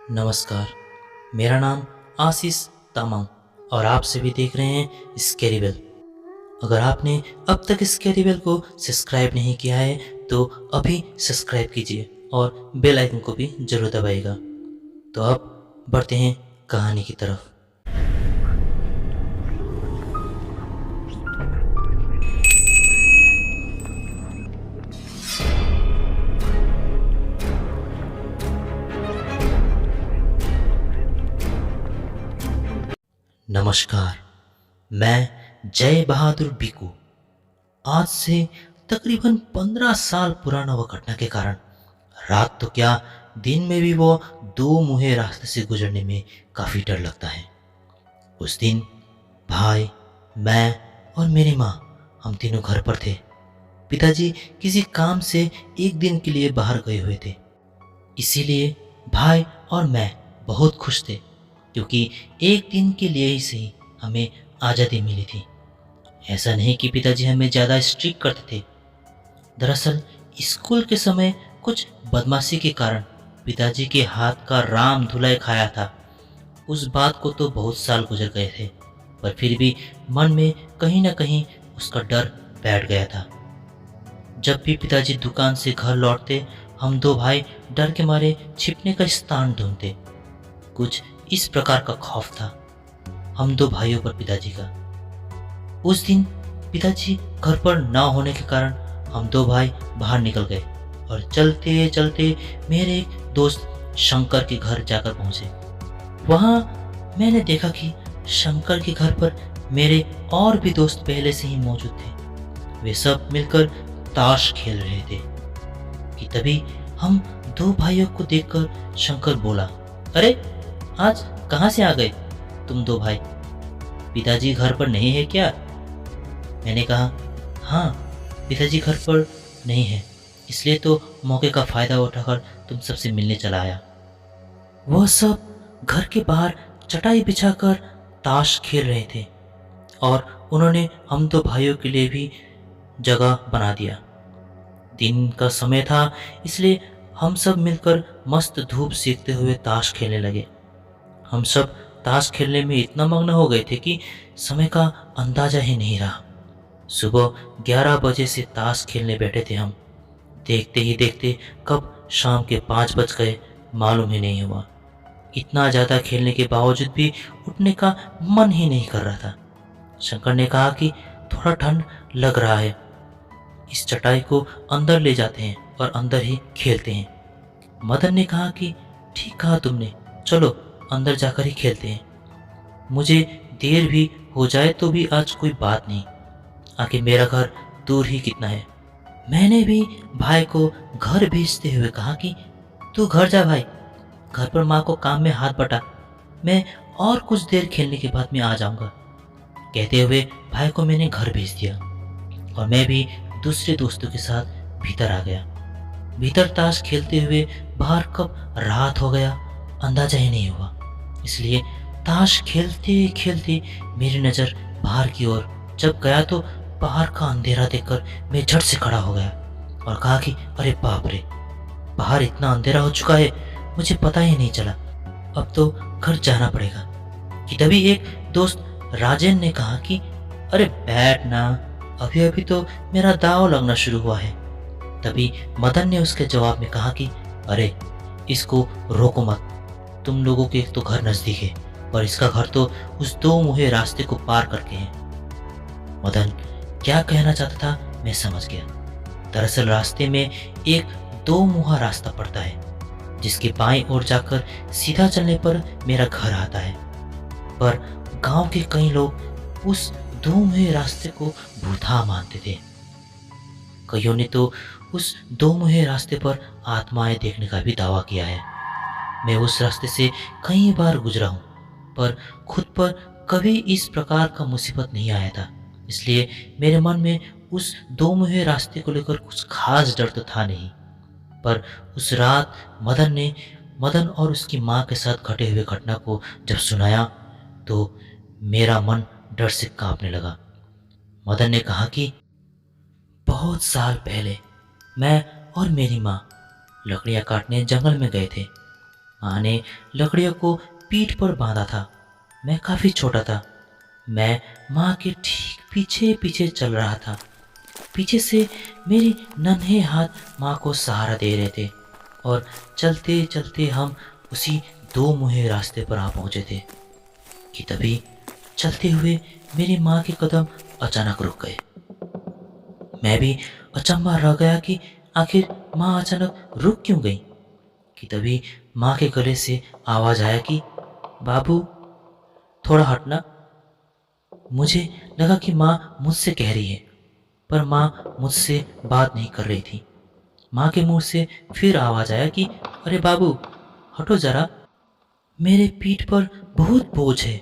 नमस्कार। मेरा नाम आशीष तामांग और आप सभी देख रहे हैं स्कैरीबेल। अगर आपने अब तक स्कैरीबेल को सब्सक्राइब नहीं किया है तो अभी सब्सक्राइब कीजिए और बेल आइकन को भी जरूर दबाइएगा। तो अब बढ़ते हैं कहानी की तरफ। नमस्कार, मैं जय बहादुर बिकू। आज से तकरीबन 15 साल पुराना वह घटना के कारण रात तो क्या, दिन में भी वो दो मुहे रास्ते से गुजरने में काफ़ी डर लगता है। उस दिन भाई, मैं और मेरी माँ, हम तीनों घर पर थे। पिताजी किसी काम से एक दिन के लिए बाहर गए हुए थे, इसीलिए भाई और मैं बहुत खुश थे क्योंकि एक दिन के लिए ही सही हमें आज़ादी मिली थी। ऐसा नहीं कि पिताजी हमें ज़्यादा स्ट्रिक्ट करते थे। दरअसल स्कूल के समय कुछ बदमाशी के कारण पिताजी के हाथ का राम धुलाई खाया था। उस बात को तो बहुत साल गुजर गए थे, पर फिर भी मन में कहीं न कहीं उसका डर बैठ गया था। जब भी पिताजी दुकान से घर लौटते, हम दो भाई डर के मारे छिपने का स्थान ढूंढते। कुछ इस प्रकार का खौफ था हम दो भाइयों पर पिताजी का। उस दिन पिताजी घर पर न होने के कारण हम दो भाई बाहर निकल गए और चलते चलते मेरे एक दोस्त शंकर के घर जाकर पहुंचे। वहां मैंने देखा कि शंकर के घर पर मेरे और भी दोस्त पहले से ही मौजूद थे। वे सब मिलकर ताश खेल रहे थे कि तभी हम दो भाइयों को देखकर शंकर बोला, अरे आज कहाँ से आ गए तुम दो भाई? पिताजी घर पर नहीं है क्या? मैंने कहा, हाँ, पिताजी घर पर नहीं है, इसलिए तो मौके का फ़ायदा उठाकर तुम सबसे मिलने चला आया। वह सब घर के बाहर चटाई बिछाकर ताश खेल रहे थे और उन्होंने हम दो भाइयों के लिए भी जगह बना दिया। दिन का समय था, इसलिए हम सब मिलकर मस्त धूप सेकते हुए ताश खेलने लगे। हम सब ताश खेलने में इतना मग्न हो गए थे कि समय का अंदाजा ही नहीं रहा। सुबह 11 बजे से ताश खेलने बैठे थे हम। देखते ही देखते कब शाम के 5 बज गए मालूम ही नहीं हुआ। इतना ज़्यादा खेलने के बावजूद भी उठने का मन ही नहीं कर रहा था। शंकर ने कहा कि थोड़ा ठंड लग रहा है, इस चटाई को अंदर ले जाते हैं और अंदर ही खेलते हैं। मदन ने कहा कि ठीक कहा तुमने, चलो अंदर जाकर ही खेलते हैं। मुझे देर भी हो जाए तो भी आज कोई बात नहीं, आखिर मेरा घर दूर ही कितना है। मैंने भी भाई को घर भेजते हुए कहा कि तू घर जा भाई, घर पर माँ को काम में हाथ बटा, मैं और कुछ देर खेलने के बाद में आ जाऊंगा। कहते हुए भाई को मैंने घर भेज दिया और मैं भी दूसरे दोस्तों के साथ भीतर आ गया। भीतर ताश खेलते हुए बाहर कब रात हो गया अंदाजा ही नहीं हुआ, इसलिए ताश खेलते खेलते मेरी नज़र बाहर की ओर जब गया तो बाहर का अंधेरा देखकर मैं झट से खड़ा हो गया और कहा कि अरे बाप रे, बाहर इतना अंधेरा हो चुका है, मुझे पता ही नहीं चला, अब तो घर जाना पड़ेगा। कि तभी एक दोस्त राजेन ने कहा कि अरे बैठ ना, अभी अभी तो मेरा दांव लगना शुरू हुआ है। तभी मदन ने उसके जवाब में कहा कि अरे इसको रोको मत, तुम लोगों के तो घर नज़दीक है और इसका घर तो उस दो मुहे रास्ते को पार करके है। मदन क्या कहना चाहता था मैं समझ गया। दरअसल रास्ते में एक दो मुहा रास्ता पड़ता है जिसके बाईं ओर जाकर सीधा चलने पर मेरा घर आता है, पर गांव के कई लोग उस दो मुहे रास्ते को भूतहा मानते थे। कईयों ने तो उस दो मुहे रास्ते पर आत्माएं देखने का भी दावा किया है। मैं उस रास्ते से कई बार गुजरा हूँ, पर खुद पर कभी इस प्रकार का मुसीबत नहीं आया था, इसलिए मेरे मन में उस दो मुहे रास्ते को लेकर कुछ खास डर तो था नहीं। पर उस रात मदन और उसकी माँ के साथ घटे हुए घटना को जब सुनाया तो मेरा मन डर से कांपने लगा। मदन ने कहा कि बहुत साल पहले मैं और मेरी माँ लकड़ियाँ काटने जंगल में गए थे। माँ ने लकड़ियों को पीठ पर बांधा था। मैं काफ़ी छोटा था। मैं माँ के ठीक पीछे पीछे चल रहा था। पीछे से मेरे नन्हे हाथ माँ को सहारा दे रहे थे और चलते चलते हम उसी दो मुहे रास्ते पर आ पहुँचे थे कि तभी चलते हुए मेरी माँ के कदम अचानक रुक गए। मैं भी अचंभा रह गया कि आखिर माँ अचानक रुक क्यों गई। कि तभी माँ के गले से आवाज़ आया कि बाबू, थोड़ा हटना। मुझे लगा कि माँ मुझसे कह रही है, पर माँ मुझसे बात नहीं कर रही थी। माँ के मुंह से फिर आवाज़ आया कि अरे बाबू, हटो ज़रा, मेरे पीठ पर बहुत बोझ है।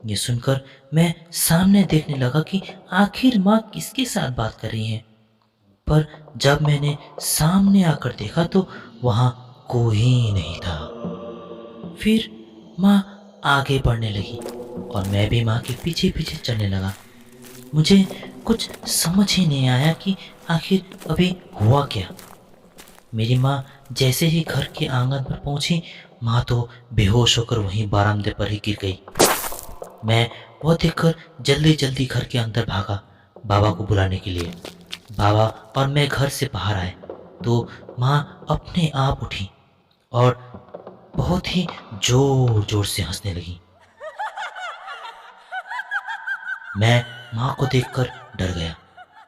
ये सुनकर मैं सामने देखने लगा कि आखिर माँ किसके साथ बात कर रही है। पर जब मैंने सामने आकर देखा तो वहाँ कोई नहीं था। फिर माँ आगे बढ़ने लगी और मैं भी माँ के पीछे पीछे चलने लगा। मुझे कुछ समझ ही नहीं आया कि आखिर अभी हुआ क्या। मेरी माँ जैसे ही घर के आंगन पर पहुंची, माँ तो बेहोश होकर वहीं बरामदे पर ही गिर गई। मैं वह देखकर जल्दी जल्दी घर के अंदर भागा बाबा को बुलाने के लिए। बाबा और मैं घर से बाहर आए तो माँ अपने आप उठी और बहुत ही जोर जोर से हंसने लगी। मैं माँ को देखकर डर गया।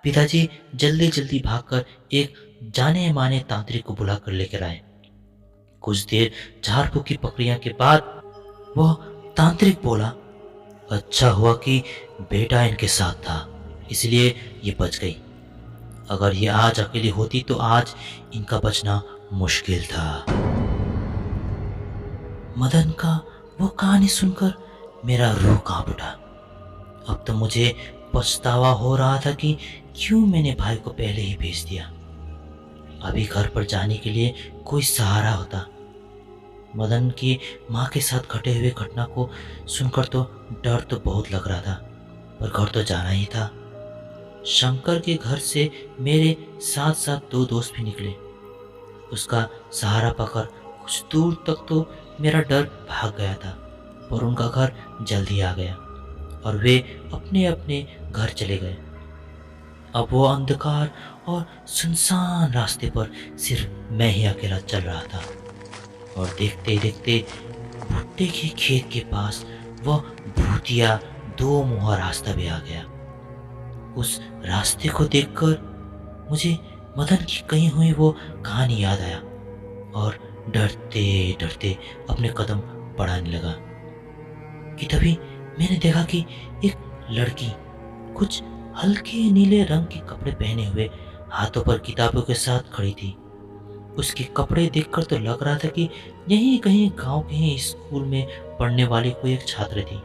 पिताजी जल्दी जल्दी भागकर एक जाने माने तांत्रिक को बुलाकर लेकर आए। कुछ देर झाड़ फूक की प्रक्रिया के बाद वह तांत्रिक बोला, अच्छा हुआ कि बेटा इनके साथ था, इसलिए ये बच गई। अगर ये आज अकेली होती तो आज इनका बचना मुश्किल था। मदन का वो कहानी सुनकर मेरा रूह कांप उठा। अब तो मुझे पछतावा हो रहा था कि क्यों मैंने भाई को पहले ही भेज दिया। अभी घर पर जाने के लिए कोई सहारा होता। मदन की माँ के साथ घटे हुए घटना को सुनकर तो डर तो बहुत लग रहा था, पर घर तो जाना ही था। शंकर के घर से मेरे साथ साथ दो दोस्त भी निकले। उसका सहारा पाकर कुछ दूर तक तो मेरा डर भाग गया था, पर उनका घर जल्दी आ गया और वे अपने अपने घर चले गए। अब वो अंधकार और सुनसान रास्ते पर सिर्फ मैं ही अकेला चल रहा था और देखते ही देखते भुट्टे के खेत के पास वह भूतिया दो मुहा रास्ता भी आ गया। उस रास्ते को देखकर मुझे मदन की कही हुई वो कहानी याद आया और डरते डरते अपने कदम बढ़ाने लगा। कि तभी मैंने देखा कि एक लड़की कुछ हल्के नीले रंग के कपड़े पहने हुए हाथों पर किताबों के साथ खड़ी थी। उसके कपड़े देखकर तो लग रहा था कि यहीं कहीं गांव के ही स्कूल में पढ़ने वाली कोई एक छात्र थी।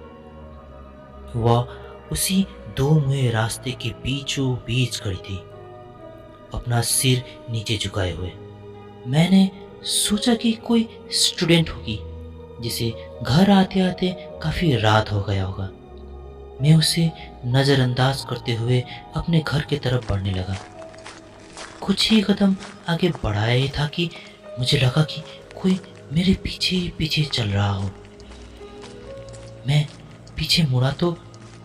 वह उसी दो मुहे रास्ते के बीचों बीच खड़ी थी, अपना सिर नीचे झुकाए हुए। मैंने सोचा कि कोई स्टूडेंट होगी जिसे घर आते आते काफी रात हो गया होगा। मैं उसे नजरअंदाज करते हुए अपने घर की तरफ बढ़ने लगा। कुछ ही कदम आगे बढ़ाया ही था कि मुझे लगा कि कोई मेरे पीछे पीछे चल रहा हो। मैं पीछे मुड़ा तो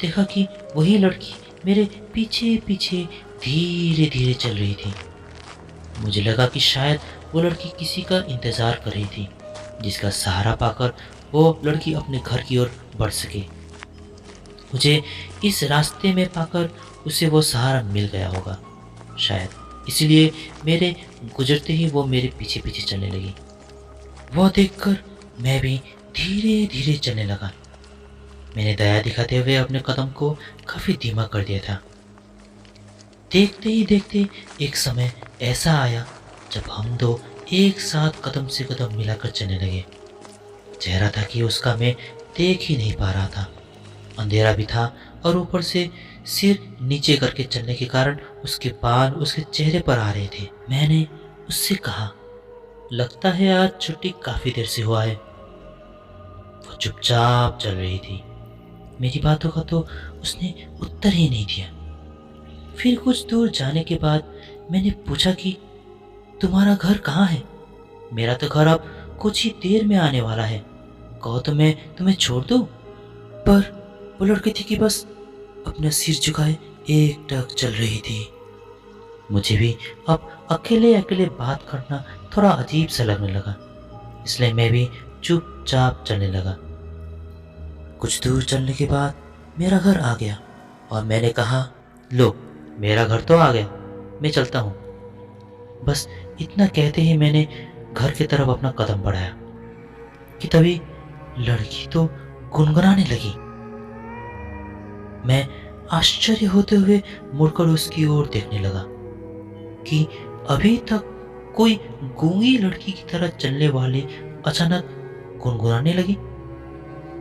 देखा कि वही लड़की मेरे पीछे पीछे धीरे धीरे चल रही थी। मुझे लगा कि शायद वो लड़की किसी का इंतजार कर रही थी, जिसका सहारा पाकर वो लड़की अपने घर की ओर बढ़ सके। मुझे इस रास्ते में पाकर उसे वो सहारा मिल गया होगा शायद, इसलिए मेरे गुजरते ही वो मेरे पीछे पीछे चलने लगी। वह देखकर मैं भी धीरे धीरे चलने लगा। मैंने दया दिखाते हुए अपने कदम को काफी धीमा कर दिया था। देखते ही देखते एक समय ऐसा आया जब हम दो एक साथ कदम से कदम मिलाकर चलने लगे। चेहरा था कि उसका मैं देख ही नहीं पा रहा था। अंधेरा भी था और ऊपर से सिर नीचे करके चलने के कारण उसके बाल उसके चेहरे पर आ रहे थे। मैंने उससे कहा, लगता है आज छुट्टी काफी देर से हुआ है। वो चुपचाप चल रही थी। मेरी बातों का तो उसने उत्तर ही नहीं दिया। फिर कुछ दूर जाने के बाद मैंने पूछा कि तुम्हारा घर कहाँ है? मेरा तो घर अब कुछ ही देर में आने वाला है, कहो तो मैं तुम्हें छोड़ दूँ? पर वो लड़की थी कि बस अपना सिर झुकाए एकटक चल रही थी। मुझे भी अब अकेले अकेले बात करना थोड़ा अजीब सा लगने लगा, इसलिए मैं भी चुपचाप चलने लगा। कुछ दूर चलने के बाद मेरा घर आ गया और मैंने कहा, लो मेरा घर तो आ गया, मैं चलता हूँ। बस इतना कहते ही मैंने घर की तरफ अपना कदम बढ़ाया कि तभी लड़की तो गुनगुनाने लगी। मैं आश्चर्य होते हुए मुड़कर उसकी ओर देखने लगा कि अभी तक कोई गूंगी लड़की की तरह चलने वाली अचानक गुनगुनाने लगी।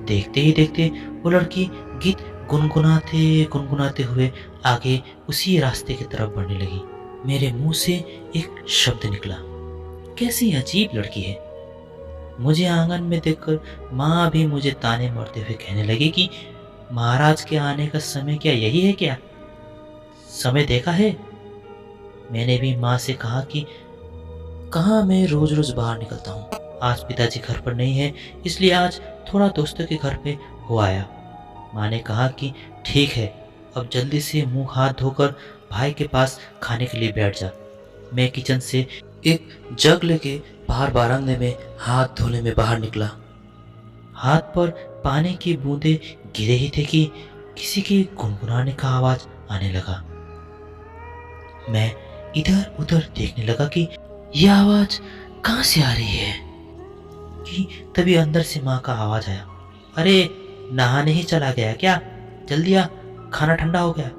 देखते ही देखते वो लड़की गीत गुनगुनाते गुनगुनाते हुए आगे उसी रास्ते की तरफ बढ़ने लगी। मेरे मुंह से एक शब्द निकला, कैसी अजीब लड़की है। मुझे आंगन में देखकर माँ भी मुझे ताने मारते हुए कहने लगी कि महाराज के आने का समय क्या यही है क्या? समय देखा है? मैंने भी माँ से कहा कि कहाँ मैं रोज रोज बाहर निकलता हूँ, आज पिताजी घर पर नहीं है इसलिए आज थोड़ा दोस्तों के घर पे हो आया। माँ ने कहा कि ठीक है, अब जल्दी से मुंह हाथ धोकर भाई के पास खाने के लिए बैठ जा। मैं किचन से एक जग लेके बाहर बारांदे में हाथ धोने में बाहर निकला। हाथ पर पानी की बूंदें गिरे ही थे कि किसी के गुनगुनाने का आवाज आने लगा। मैं इधर उधर देखने लगा कि यह आवाज कहाँ से आ रही है कि तभी अंदर से माँ का आवाज आया, अरे नहाने ही चला गया क्या? जल्दी आ, खाना ठंडा हो गया।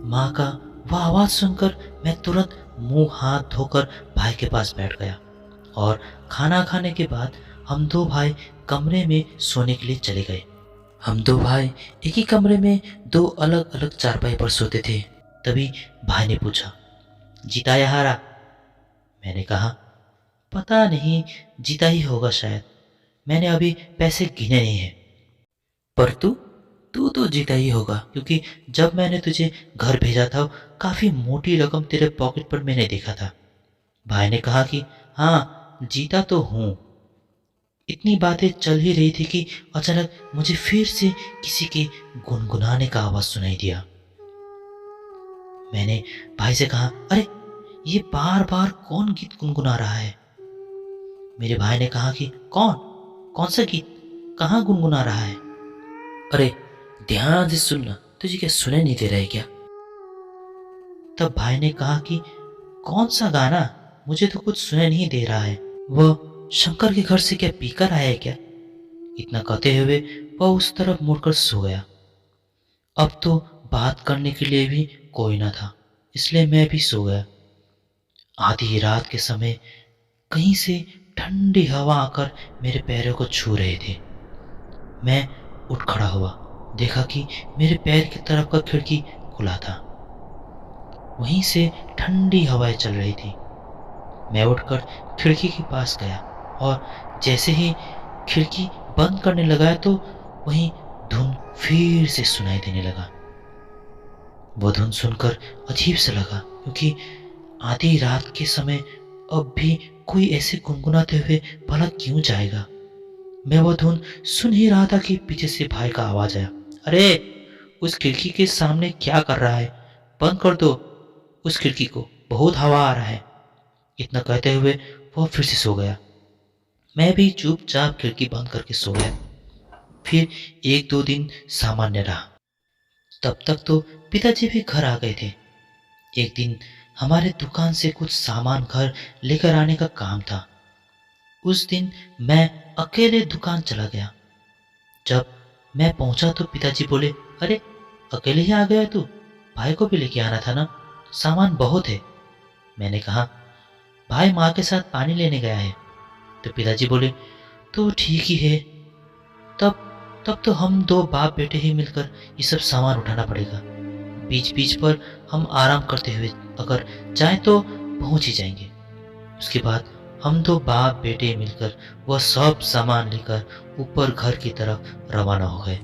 माँ का वह आवाज सुनकर मैं तुरंत मुंह हाथ धोकर भाई के पास बैठ गया और खाना खाने के बाद हम दो भाई कमरे में सोने के लिए चले गए। हम दो भाई एक ही कमरे में दो अलग अलग चारपाई पर सोते थे। तभी भाई ने पूछा, जीता या हारा? मैंने कहा, पता नहीं, जीता ही होगा शायद, मैंने अभी पैसे गिने नहीं हैं। पर तू तू तो जीता ही होगा, क्योंकि जब मैंने तुझे घर भेजा था काफी मोटी रकम तेरे पॉकेट पर मैंने देखा था। भाई ने कहा कि हाँ जीता तो हूँ। इतनी बातें चल ही रही थी कि अचानक मुझे फिर से किसी के गुनगुनाने का आवाज सुनाई दिया। मैंने भाई से कहा, अरे ये बार बार कौन गीत गुनगुना रहा है? मेरे भाई ने कहा कि कौन सा गीत, कहाँ गुनगुना रहा है? अरे ध्यान से सुनना, तुझे क्या सुनाई नहीं दे रहा है क्या? तब भाई ने कहा कि कौन सा गाना, मुझे तो कुछ सुनाई नहीं दे रहा है। वह शंकर के घर से क्या पीकर आया है क्या? इतना कहते हुए वह उस तरफ मुड़कर सो गया। अब तो बात करने के लिए भी कोई ना था, इसलिए मैं भी सो गया। आधी रात के समय कहीं से ठंडी हवा आकर मेरे पैरों को छू रहे थे। मैं उठ खड़ा हुआ, देखा कि मेरे पैर की तरफ का खिड़की खुला था, वहीं से ठंडी हवाएं चल रही थी। मैं उठकर खिड़की के पास गया और जैसे ही खिड़की बंद करने लगा तो वहीं धुन फिर से सुनाई देने लगा। वो धुन सुनकर अजीब सा लगा, क्योंकि आधी रात के समय अब भी कोई ऐसे गुनगुनाते हुए भला क्यों जाएगा। मैं वो धुन सुन ही रहा था कि पीछे से भाई का आवाज आया, अरे उस खिड़की के सामने क्या कर रहा है? बंद कर दो उस खिड़की को, बहुत हवा आ रहा है। इतना कहते हुए वो फिर से सो गया। मैं भी चुपचाप खिड़की बंद करके सो गया। फिर एक दो दिन सामान्य रहा। तब तक तो पिताजी भी घर आ गए थे। एक दिन हमारे दुकान से कुछ सामान घर लेकर आने का काम था। उस दिन मैं अकेले दुकान चला गया। जब मैं पहुंचा तो पिताजी बोले, अरे अकेले ही आ गया तू? भाई को भी लेके आना था ना, सामान बहुत है। मैंने कहा, भाई माँ के साथ पानी लेने गया है। तो पिताजी बोले, तो ठीक ही है, तब तो हम दो बाप बेटे ही मिलकर ये सब सामान उठाना पड़ेगा। बीच बीच पर हम आराम करते हुए अगर चाहे तो पहुंच ही जाएंगे। उसके बाद हम दो बाप बेटे मिलकर वह सब सामान लेकर ऊपर घर की तरफ रवाना हो गए।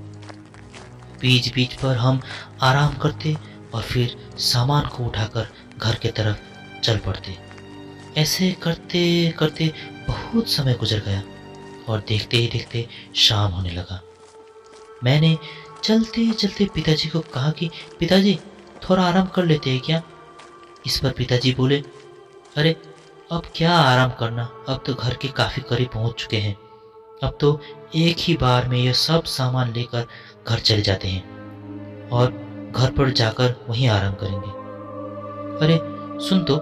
बीच बीच पर हम आराम करते और फिर सामान को उठाकर घर की तरफ चल पड़ते। ऐसे करते करते बहुत समय गुजर गया। और देखते ही देखते शाम होने लगा। मैंने चलते चलते पिताजी को कहा कि पिताजी, थोड़ा आराम कर लेते हैं क्या? इस पर पिताजी बोले, अरे अब क्या आराम करना, अब तो घर के काफ़ी करीब पहुंच चुके हैं। अब तो एक ही बार में ये सब सामान लेकर घर चले जाते हैं और घर पर जाकर वहीं आराम करेंगे। अरे सुन तो,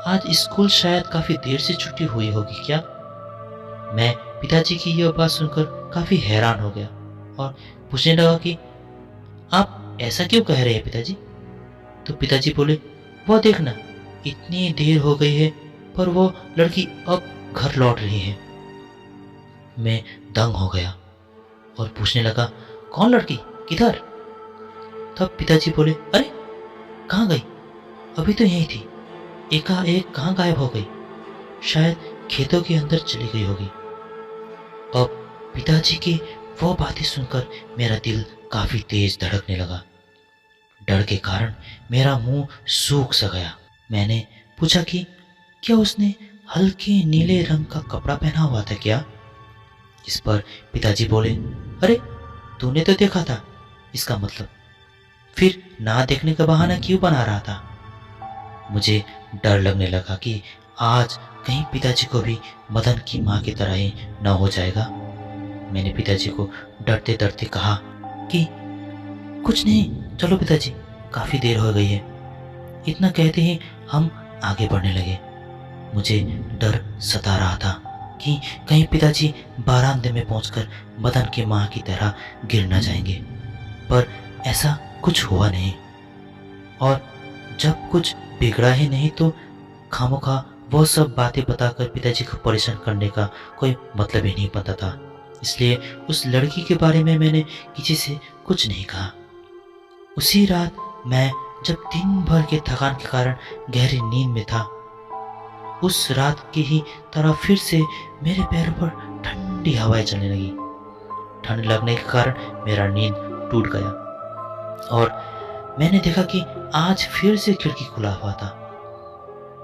आज स्कूल शायद काफ़ी देर से छुट्टी हुई होगी क्या? मैं पिताजी की यह बात सुनकर काफ़ी हैरान हो गया और पूछने लगा कि आप ऐसा क्यों कह रहे हैं पिताजी? तो पिताजी बोले, वो देखना, इतनी देर हो गई है पर वो लड़की अब घर लौट रही है। मैं दंग हो गया और पूछने लगा, कौन लड़की, किधर? तब पिताजी बोले, अरे कहाँ गई, अभी तो यहीं थी, एकाएक कहाँ गायब हो गई, शायद खेतों के अंदर चली गई होगी। अब पिताजी की वो बातें सुनकर मेरा दिल काफी तेज धड़कने लगा। डर के कारण मेरा मुंह सूख सा गया। मैंने पूछा कि क्या उसने हल्के नीले रंग का कपड़ा पहना हुआ था क्या? इस पर पिताजी बोले, अरे तूने तो देखा था, इसका मतलब फिर ना देखने का बहाना क्यों बना रहा था? मुझे डर लगने लगा कि आज कहीं पिताजी को भी मदन की माँ की तरह ही न हो जाएगा। मैंने पिताजी को डरते डरते कहा कि कुछ नहीं, चलो पिताजी, काफ़ी देर हो गई है। इतना कहते ही हम आगे बढ़ने लगे। मुझे डर सता रहा था कि कहीं पिताजी बारांदे में पहुंचकर मदन की माँ की तरह गिर न जाएंगे, पर ऐसा कुछ हुआ नहीं। और जब कुछ बिगड़ा ही नहीं तो खामोखा वो सब बातें बताकर पिताजी को परेशान करने का कोई मतलब ही नहीं बनता था। इसलिए उस लड़की के बारे में मैंने किसी से कुछ नहीं कहा। उसी रात मैं जब दिन भर के थकान के कारण गहरी नींद में था, उस रात की ही तरह फिर से मेरे पैरों पर ठंडी हवाएं चलने लगी। ठंड लगने के कारण मेरा नींद टूट गया और मैंने देखा कि आज फिर से खिड़की खुला हुआ था।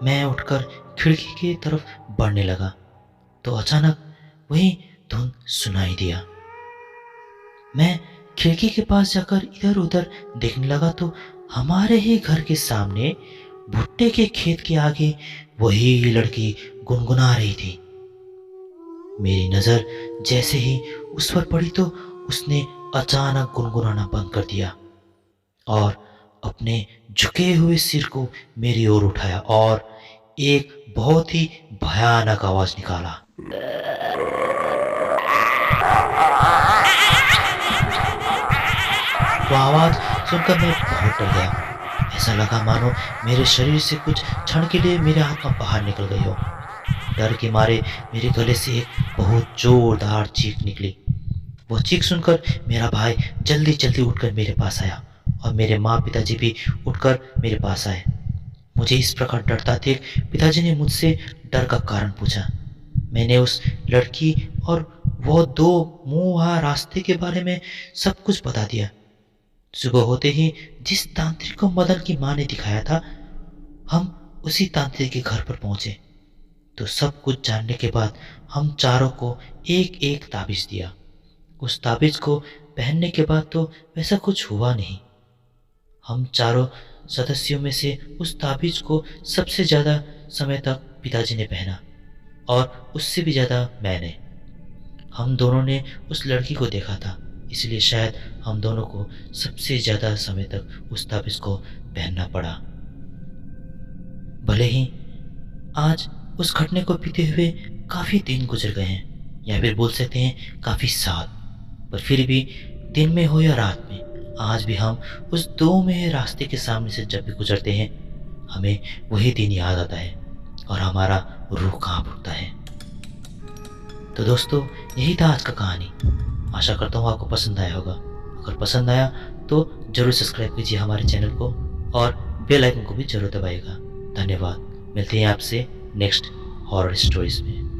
मैं उठकर खिड़की की तरफ बढ़ने लगा तो अचानक वही धुन सुनाई दिया। मैं खिड़की के पास जाकर इधर उधर देखने लगा तो हमारे ही घर के सामने भुट्टे के खेत के आगे वही लड़की गुनगुना रही थी। मेरी नजर जैसे ही उस पर पड़ी तो उसने अचानक गुनगुनाना बंद कर दिया और अपने झुके हुए सिर को मेरी ओर उठाया और एक बहुत ही भयानक आवाज निकाला। वो आवाज सुनकर मैं बहुत डर गया। ऐसा लगा मानो मेरे शरीर से कुछ क्षण के लिए मेरे आत्मा बाहर निकल गई हो। डर के मारे मेरे गले से एक बहुत जोरदार चीख निकली। वो चीख सुनकर मेरा भाई जल्दी जल्दी उठकर मेरे पास आया और मेरे माँ पिताजी भी उठकर मेरे पास आए। मुझे इस प्रकार डरता देख पिताजी ने मुझसे डर का कारण पूछा। मैंने उस लड़की और वो दो मुँहा रास्ते के बारे में सब कुछ बता दिया। सुबह होते ही जिस तांत्रिक को मदन की माँ ने दिखाया था, हम उसी तांत्रिक के घर पर पहुंचे तो सब कुछ जानने के बाद हम चारों को एक एक ताबीज दिया। उस ताबीज को पहनने के बाद तो वैसा कुछ हुआ नहीं। हम चारों सदस्यों में से उस ताबीज को सबसे ज़्यादा समय तक पिताजी ने पहना और उससे भी ज़्यादा मैंने। हम दोनों ने उस लड़की को देखा था, इसलिए शायद हम दोनों को सबसे ज़्यादा समय तक उस ताबीज को पहनना पड़ा। भले ही आज उस घटने को पीते हुए काफ़ी दिन गुजर गए हैं या फिर बोल सकते हैं काफ़ी साल, पर फिर भी दिन में हो या रात में आज भी हम उस दो में रास्ते के सामने से जब भी गुजरते हैं हमें वही दिन याद आता है और हमारा रूह कांप उठता है। तो दोस्तों, यही था आज का कहानी। आशा करता हूँ आपको पसंद आया होगा। अगर पसंद आया तो ज़रूर सब्सक्राइब कीजिए हमारे चैनल को और बेल आइकन को भी जरूर दबाइएगा। धन्यवाद। मिलते हैं आपसे नेक्स्ट हॉरर स्टोरीज में।